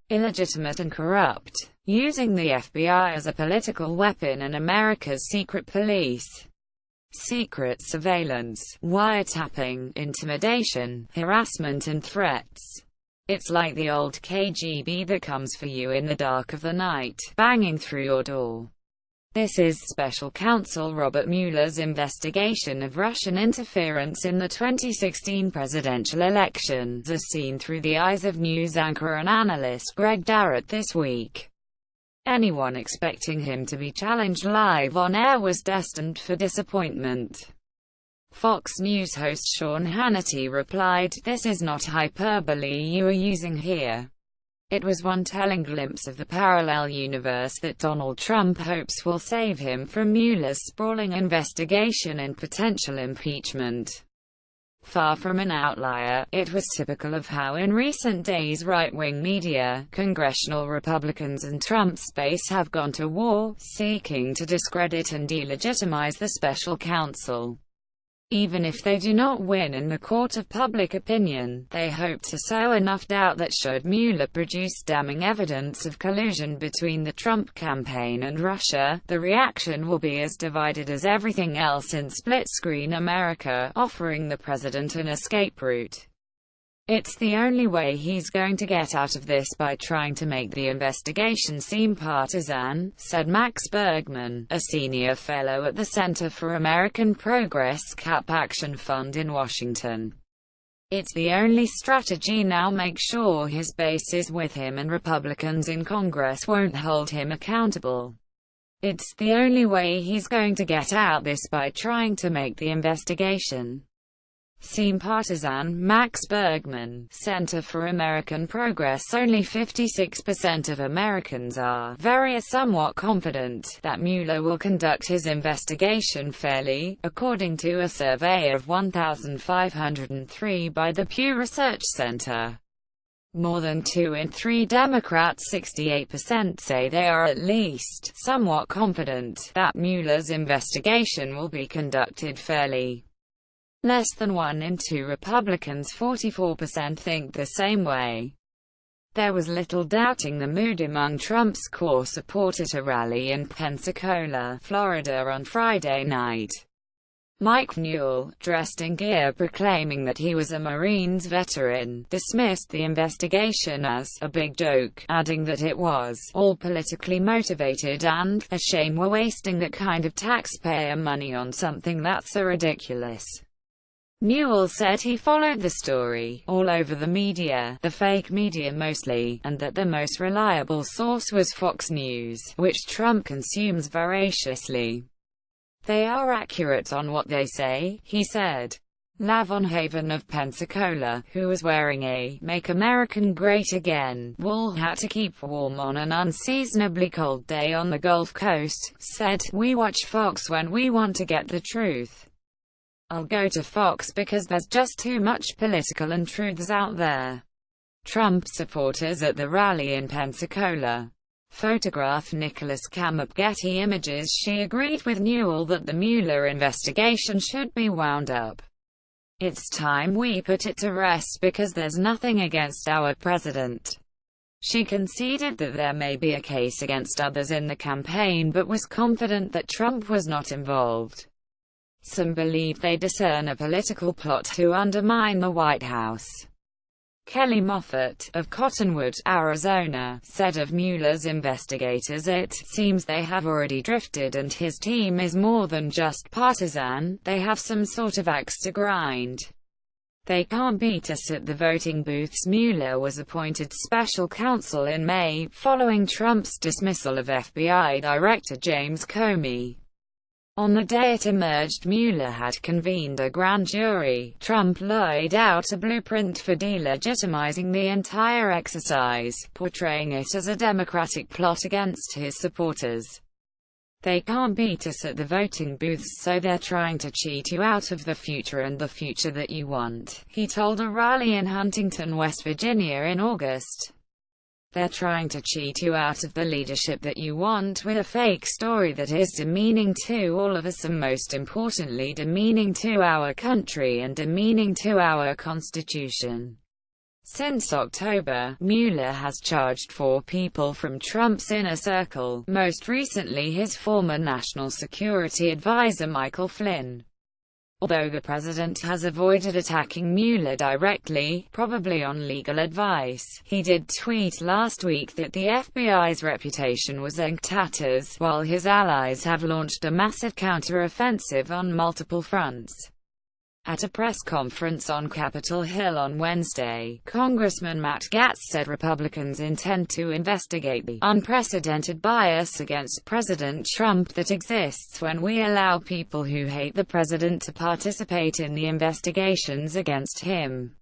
illegitimate and corrupt, using the FBI as a political weapon and America's secret police. Secret surveillance, wiretapping, intimidation, harassment and threats. It's like the old KGB that comes for you in the dark of the night, banging through your door. This is Special Counsel Robert Mueller's investigation of Russian interference in the 2016 presidential elections, as seen through the eyes of news anchor and analyst Greg Darrett this week. Anyone expecting him to be challenged live on air was destined for disappointment. Fox News host Sean Hannity replied, "This is not hyperbole you are using here. It was one telling glimpse of the parallel universe that Donald Trump hopes will save him from Mueller's sprawling investigation and potential impeachment." Far from an outlier, it was typical of how in recent days right-wing media, congressional Republicans and Trump's base have gone to war, seeking to discredit and delegitimize the special counsel. Even if they do not win in the court of public opinion, they hope to sow enough doubt that should Mueller produce damning evidence of collusion between the Trump campaign and Russia, the reaction will be as divided as everything else in split-screen America, offering the president an escape route. "It's the only way he's going to get out of this, by trying to make the investigation seem partisan," said Max Bergman, a senior fellow at the Center for American Progress Cap Action Fund in Washington. "It's the only strategy now. Make sure his base is with him and Republicans in Congress won't hold him accountable. It's the only way he's going to get out this, by trying to make the investigation seem partisan." Max Bergman, Center for American Progress. Only 56% of Americans are somewhat confident that Mueller will conduct his investigation fairly, according to a survey of 1,503 by the Pew Research Center. More than 2 in 3 Democrats, 68%, say they are at least somewhat confident that Mueller's investigation will be conducted fairly. Less than 1 in 2 Republicans, 44%, think the same way. There was little doubting the mood among Trump's core support at a rally in Pensacola, Florida on Friday night. Mike Newell, dressed in gear proclaiming that he was a Marines veteran, dismissed the investigation as a big joke, adding that it was all politically motivated and a shame we're wasting that kind of taxpayer money on something that's so ridiculous. Newell said he followed the story all over the media, the fake media mostly, and that the most reliable source was Fox News, which Trump consumes voraciously. "They are accurate on what they say," he said. Lavon Haven of Pensacola, who was wearing a "Make American Great Again" wool hat to keep warm on an unseasonably cold day on the Gulf Coast, said, "We watch Fox when we want to get the truth. I'll go to Fox because there's just too much political untruths out there." Trump supporters at the rally in Pensacola. Photograph Nicholas Kamp. Getty Images. She agreed with Newell that the Mueller investigation should be wound up. "It's time we put it to rest because there's nothing against our president." She conceded that there may be a case against others in the campaign, but was confident that Trump was not involved. Some believe they discern a political plot to undermine the White House. Kelly Moffat, of Cottonwood, Arizona, said of Mueller's investigators, "It seems they have already drifted and his team is more than just partisan, they have some sort of axe to grind. They can't beat us at the voting booths." Mueller was appointed special counsel in May, following Trump's dismissal of FBI Director James Comey. On the day it emerged Mueller had convened a grand jury, Trump laid out a blueprint for delegitimizing the entire exercise, portraying it as a Democratic plot against his supporters. "They can't beat us at the voting booths, so they're trying to cheat you out of the future and the future that you want," he told a rally in Huntington, West Virginia in August. "They're trying to cheat you out of the leadership that you want with a fake story that is demeaning to all of us and most importantly demeaning to our country and demeaning to our Constitution." Since October, Mueller has charged 4 people from Trump's inner circle, most recently his former national security advisor Michael Flynn. Although the president has avoided attacking Mueller directly, probably on legal advice, he did tweet last week that the FBI's reputation was in tatters, while his allies have launched a massive counter-offensive on multiple fronts. At a press conference on Capitol Hill on Wednesday, Congressman Matt Gaetz said Republicans intend to investigate the unprecedented bias against President Trump that exists when we allow people who hate the president to participate in the investigations against him.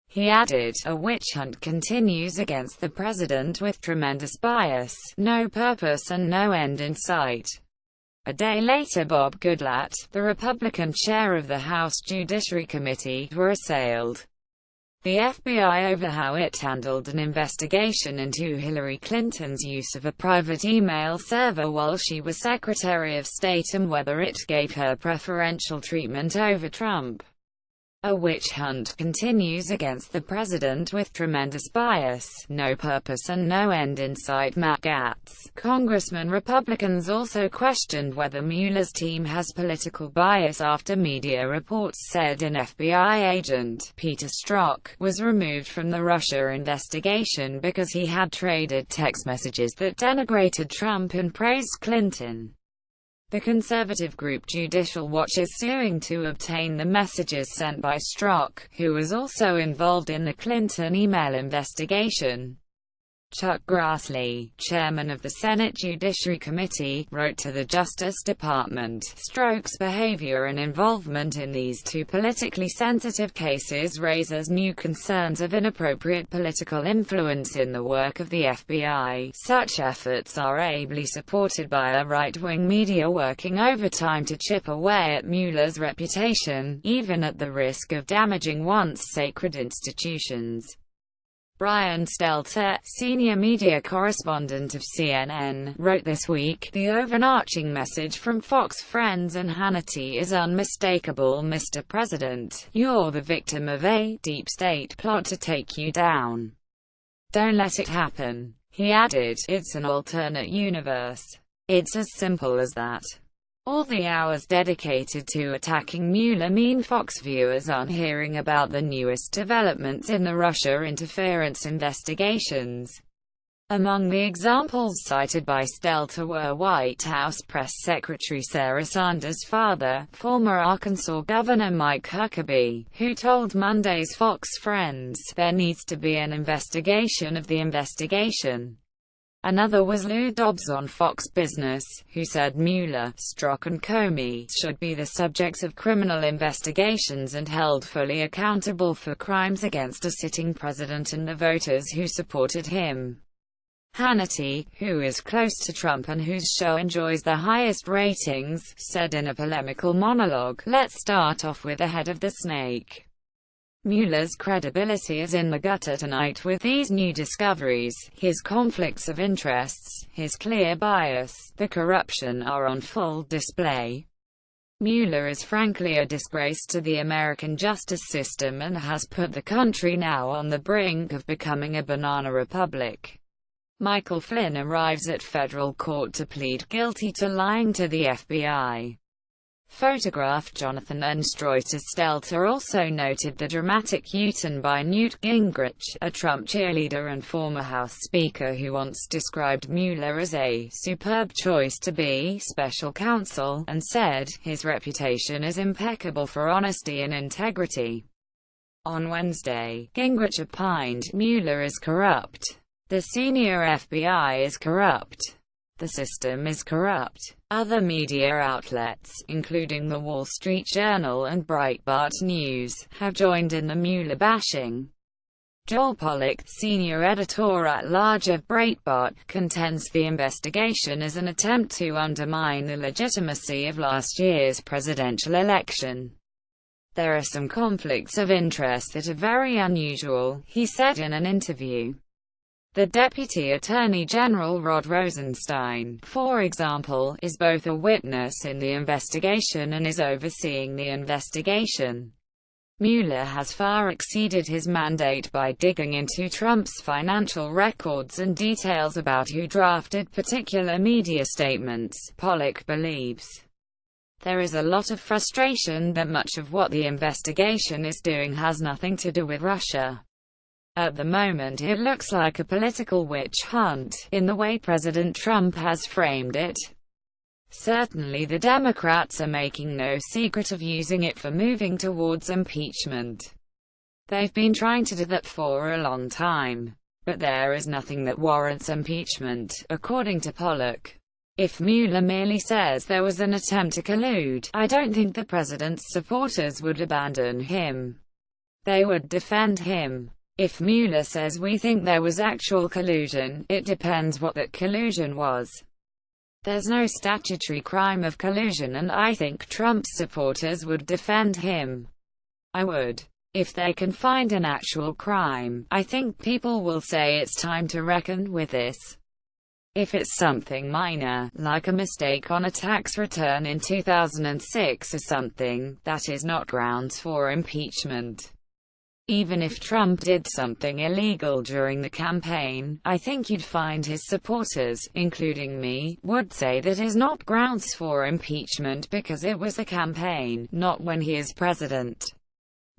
He added, "A witch hunt continues against the president with tremendous bias, no purpose and no end in sight." A day later, Bob Goodlatte, the Republican chair of the House Judiciary Committee, were assailed. The FBI over how it handled an investigation into Hillary Clinton's use of a private email server while she was Secretary of State and whether it gave her preferential treatment over Trump. A witch hunt continues against the president with tremendous bias, no purpose and no end in sight. Matt Gaetz. Congressman Republicans also questioned whether Mueller's team has political bias after media reports said an FBI agent, Peter Strzok, was removed from the Russia investigation because he had traded text messages that denigrated Trump and praised Clinton. The conservative group Judicial Watch is suing to obtain the messages sent by Strzok, who was also involved in the Clinton email investigation. Chuck Grassley, chairman of the Senate Judiciary Committee, wrote to the Justice Department, "Strzok's behavior and involvement in these 2 politically sensitive cases raises new concerns of inappropriate political influence in the work of the FBI. Such efforts are ably supported by a right-wing media working overtime to chip away at Mueller's reputation, even at the risk of damaging once sacred institutions." Brian Stelter, senior media correspondent of CNN, wrote this week, "The overarching message from Fox Friends and Hannity is unmistakable, Mr. President. You're the victim of a deep state plot to take you down. Don't let it happen." He added, "It's an alternate universe. It's as simple as that." All the hours dedicated to attacking Mueller mean Fox viewers aren't hearing about the newest developments in the Russia interference investigations. Among the examples cited by Stelter were White House Press Secretary Sarah Sanders' father, former Arkansas Governor Mike Huckabee, who told Monday's Fox Friends, "There needs to be an investigation of the investigation." Another was Lou Dobbs on Fox Business, who said Mueller, Strzok and Comey should be the subjects of criminal investigations and held fully accountable for crimes against a sitting president and the voters who supported him. Hannity, who is close to Trump and whose show enjoys the highest ratings, said in a polemical monologue, "Let's start off with the head of the snake. Mueller's credibility is in the gutter tonight with these new discoveries. His conflicts of interests, his clear bias, the corruption are on full display. Mueller is frankly a disgrace to the American justice system and has put the country now on the brink of becoming a banana republic." Michael Flynn arrives at federal court to plead guilty to lying to the FBI. Photograph Jonathan Unstreuter. Stelter also noted the dramatic U-turn by Newt Gingrich, a Trump cheerleader and former House Speaker who once described Mueller as a superb choice to be special counsel, and said, "His reputation is impeccable for honesty and integrity." On Wednesday, Gingrich opined, "Mueller is corrupt. The senior FBI is corrupt. The system is corrupt." Other media outlets, including The Wall Street Journal and Breitbart News, have joined in the Mueller bashing. Joel Pollak, senior editor-at-large of Breitbart, contends the investigation is an attempt to undermine the legitimacy of last year's presidential election. "There are some conflicts of interest that are very unusual," he said in an interview. The Deputy Attorney General Rod Rosenstein, for example, is both a witness in the investigation and is overseeing the investigation. Mueller has far exceeded his mandate by digging into Trump's financial records and details about who drafted particular media statements. Pollack believes there is a lot of frustration that much of what the investigation is doing has nothing to do with Russia. At the moment it looks like a political witch hunt, in the way President Trump has framed it. Certainly the Democrats are making no secret of using it for moving towards impeachment. They've been trying to do that for a long time. But there is nothing that warrants impeachment, according to Pollack. If Mueller merely says there was an attempt to collude, I don't think the president's supporters would abandon him. They would defend him. If Mueller says we think there was actual collusion, it depends what that collusion was. There's no statutory crime of collusion, and I think Trump's supporters would defend him. I would. If they can find an actual crime, I think people will say it's time to reckon with this. If it's something minor, like a mistake on a tax return in 2006 or something, that is not grounds for impeachment. Even if Trump did something illegal during the campaign, I think you'd find his supporters, including me, would say that is not grounds for impeachment because it was a campaign, not when he is president.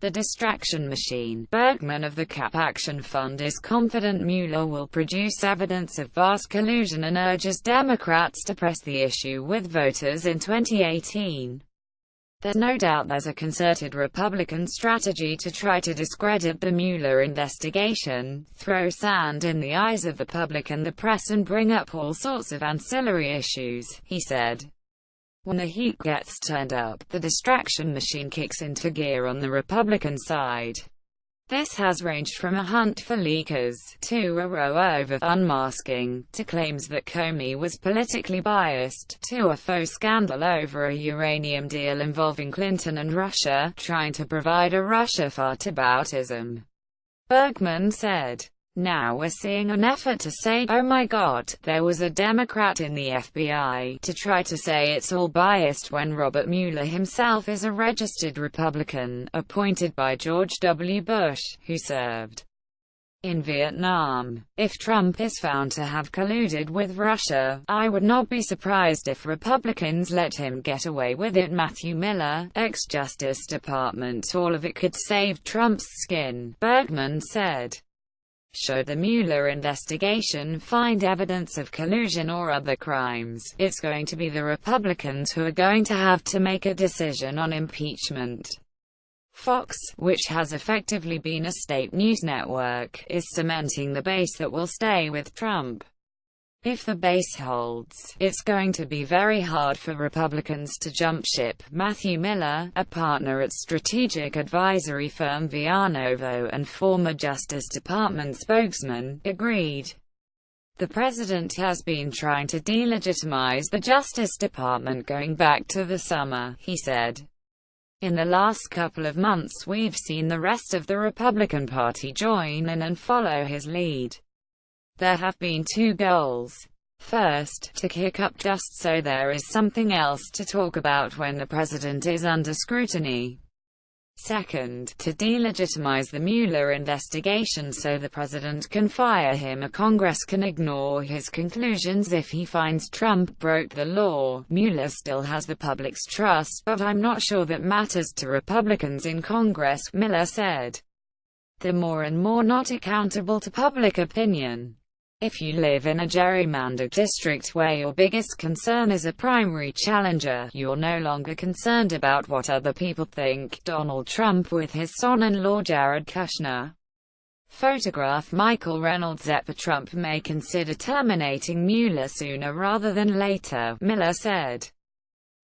The distraction machine. Bergman of the Cap Action Fund is confident Mueller will produce evidence of vast collusion and urges Democrats to press the issue with voters in 2018. There's no doubt there's a concerted Republican strategy to try to discredit the Mueller investigation, throw sand in the eyes of the public and the press and bring up all sorts of ancillary issues, he said. When the heat gets turned up, the distraction machine kicks into gear on the Republican side. This has ranged from a hunt for leakers, to a row over unmasking, to claims that Comey was politically biased, to a faux scandal over a uranium deal involving Clinton and Russia, trying to provide a Russia whataboutism. Bergman said. Now we're seeing an effort to say, oh my God, there was a Democrat in the FBI, to try to say it's all biased when Robert Mueller himself is a registered Republican, appointed by George W. Bush, who served in Vietnam. If Trump is found to have colluded with Russia, I would not be surprised if Republicans let him get away with it. Matthew Miller, ex-Justice Department. All of it could save Trump's skin, Bergman said. Should the Mueller investigation find evidence of collusion or other crimes, it's going to be the Republicans who are going to have to make a decision on impeachment. Fox, which has effectively been a state news network, is cementing the base that will stay with Trump. If the base holds, it's going to be very hard for Republicans to jump ship. Matthew Miller, a partner at strategic advisory firm Vianovo and former Justice Department spokesman, agreed. The president has been trying to delegitimize the Justice Department going back to the summer, he said. In the last couple of months we've seen the rest of the Republican Party join in and follow his lead. There have been two goals. First, to kick up dust so there is something else to talk about when the president is under scrutiny. Second, to delegitimize the Mueller investigation so the president can fire him or Congress can ignore his conclusions if he finds Trump broke the law. Mueller still has the public's trust, but I'm not sure that matters to Republicans in Congress, Miller said. They're more and more not accountable to public opinion. If you live in a gerrymandered district where your biggest concern is a primary challenger, you're no longer concerned about what other people think. Donald Trump with his son-in-law Jared Kushner. Photograph. Michael Reynolds. Trump may consider terminating Mueller sooner rather than later, Miller said.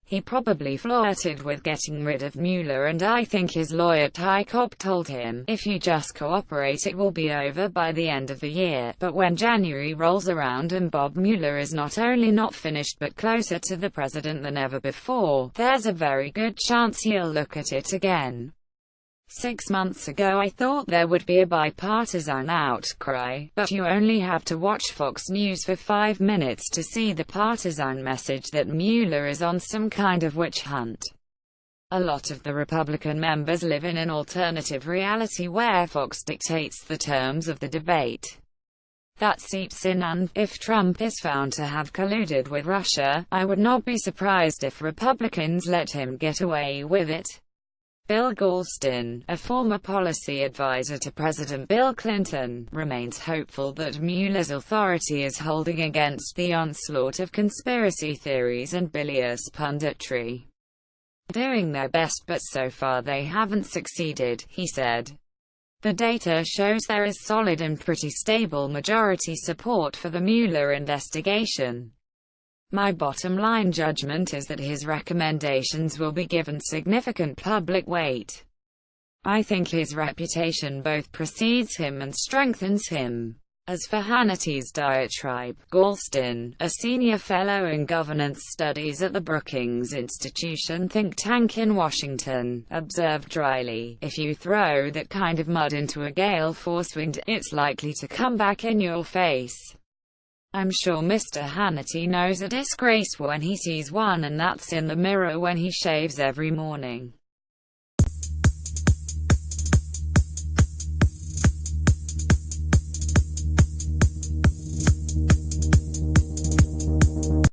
He probably flirted with getting rid of Mueller, and I think his lawyer Ty Cobb told him, if you just cooperate it will be over by the end of the year. But when January rolls around and Bob Mueller is not only not finished but closer to the president than ever before, there's a very good chance he'll look at it again. 6 months ago I thought there would be a bipartisan outcry, but you only have to watch Fox News for 5 minutes to see the partisan message that Mueller is on some kind of witch hunt. A lot of the Republican members live in an alternative reality where Fox dictates the terms of the debate. That seeps in, and, if Trump is found to have colluded with Russia, I would not be surprised if Republicans let him get away with it. Bill Galston, a former policy advisor to President Bill Clinton, remains hopeful that Mueller's authority is holding against the onslaught of conspiracy theories and bilious punditry. Doing their best, but so far they haven't succeeded, he said. The data shows there is solid and pretty stable majority support for the Mueller investigation. My bottom line judgment is that his recommendations will be given significant public weight. I think his reputation both precedes him and strengthens him. As for Hannity's diatribe, Galston, a senior fellow in governance studies at the Brookings Institution think tank in Washington, observed dryly, if you throw that kind of mud into a gale force wind, it's likely to come back in your face. I'm sure Mr. Hannity knows a disgrace when he sees one, and that's in the mirror when he shaves every morning.